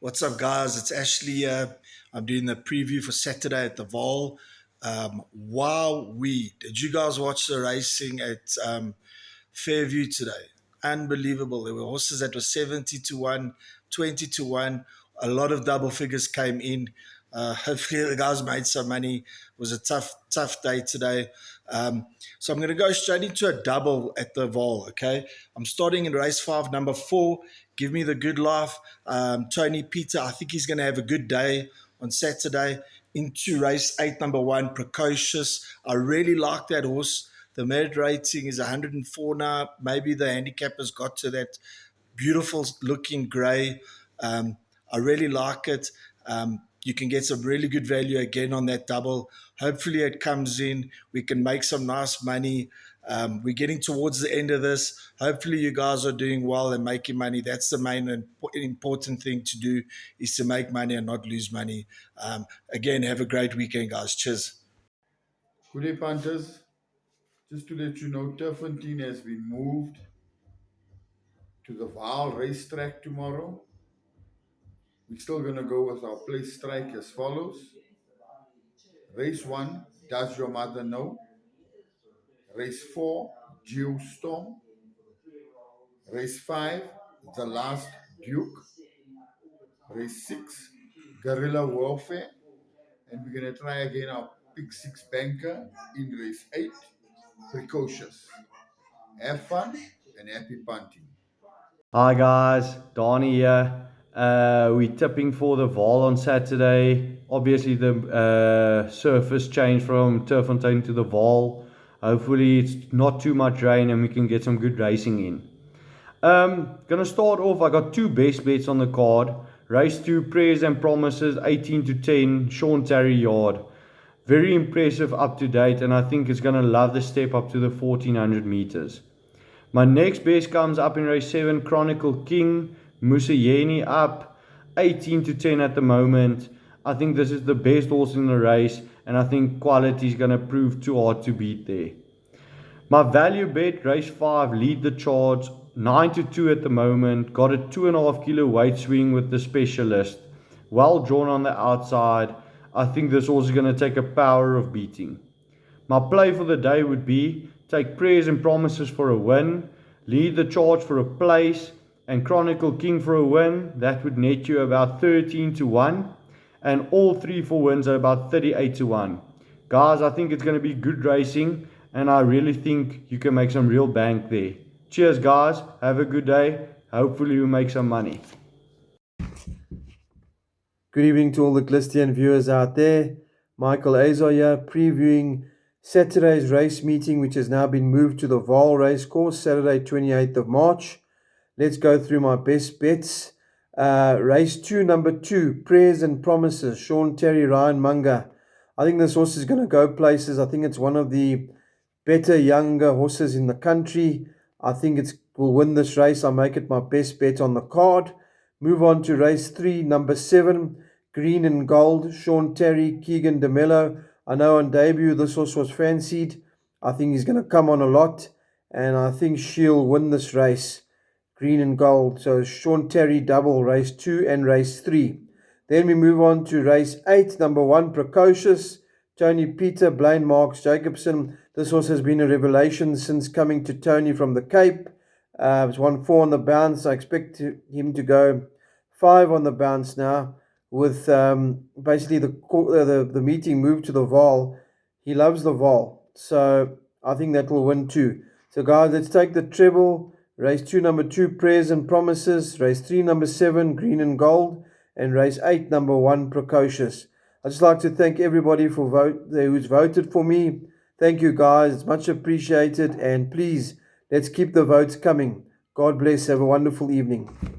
What's up, guys? It's Ashley here. I'm doing the preview for Saturday at the Vol. Did you guys watch the racing at Fairview today? Unbelievable. There were horses that were 70 to 1, 20 to 1. A lot of double figures came in. Hopefully the guys made some money. It was a tough day today. So I'm going to go straight into a double at the Vol, okay? I'm starting in race 5, number 4. Give me the good life. Tony Peter, I think he's going to have a good day on Saturday. Into race 8, number 1, Precocious. I really like that horse. The merit rating is 104 now. Maybe the handicap has got to that beautiful looking grey. I really like it. You can get some really good value again on that double. Hopefully it comes in. We can make some nice money. We're getting towards the end of this. Hopefully you guys are doing well and making money. That's the main and important thing to do, is to make money and not lose money. Again, have a great weekend, guys. Cheers. Good day, punters. Just to let you know, Turffontein has been moved to the Vaal racetrack tomorrow. We're still going to go with our place strike as follows. Race 1, Does Your Mother Know? Race 4, Geostorm. Race 5, The Last Duke. Race 6, Guerrilla Warfare. And we're going to try again our Pick 6 banker in race 8, Precocious. Have fun and happy punting. Hi guys, Donnie here. We're tipping for the Vaal on Saturday. Obviously the surface changed from Turffontein to the Vaal. Hopefully it's not too much rain and we can get some good racing in. Gonna start off, I got 2 best bets on the card. Race 2, Prayers and Promises, 18 to 10, Sean Terry Yard. Very impressive up to date, and I think it's gonna love the step up to the 1400 meters. My next best comes up in race 7, Chronicle King, Musayeni up, 18 to 10 at the moment. I think this is the best horse in the race, and I think quality is going to prove too hard to beat there. My value bet, race 5, Lead the Charge, 9 to 2 at the moment. Got a 2.5 kilo weight swing with the specialist. Well drawn on the outside. I think this horse is going to take a power of beating. My play for the day would be take Prayers and Promises for a win, Lead the Charge for a place, and Chronicle King for a win. That would net you about 13 to 1. And all 3 for wins are about 38 to 1. Guys, I think it's going to be good racing, and I really think you can make some real bank there. Cheers, guys. Have a good day. Hopefully you make some money. Good evening to all the Glistian viewers out there. Michael Azar here, previewing Saturday's race meeting, which has now been moved to the Vaal Racecourse, Saturday 28th of March. Let's go through my best bets. Race 2, number 2, Prayers and Promises, Sean Terry, Ryan Munger. I think this horse is going to go places. I think it's one of the better younger horses in the country. I think it will win this race. I make it my best bet on the card. Move on to race 3, number 7, Green and Gold, Sean Terry, Keegan DeMello. I know on debut this horse was fancied. I think he's going to come on a lot, and I think she'll win this race. Green and Gold. So Sean Terry double, race 2 and race 3. Then we move on to race 8, number 1, Precocious, Tony Peter, Blaine Marks Jacobson. This horse has been a revelation since coming to Tony from the Cape. It's won 4 on the bounce. I expect him to go 5 on the bounce now. With basically the meeting moved to the Vaal. He loves the Vaal, so I think that will win too. So guys, let's take the treble. Race 2, number 2, Prayers and Promises. Race 3, number 7, Green and Gold. And race 8, number 1, Precocious. I'd just like to thank everybody who's voted for me. Thank you guys, it's much appreciated. And please, let's keep the votes coming. God bless, have a wonderful evening.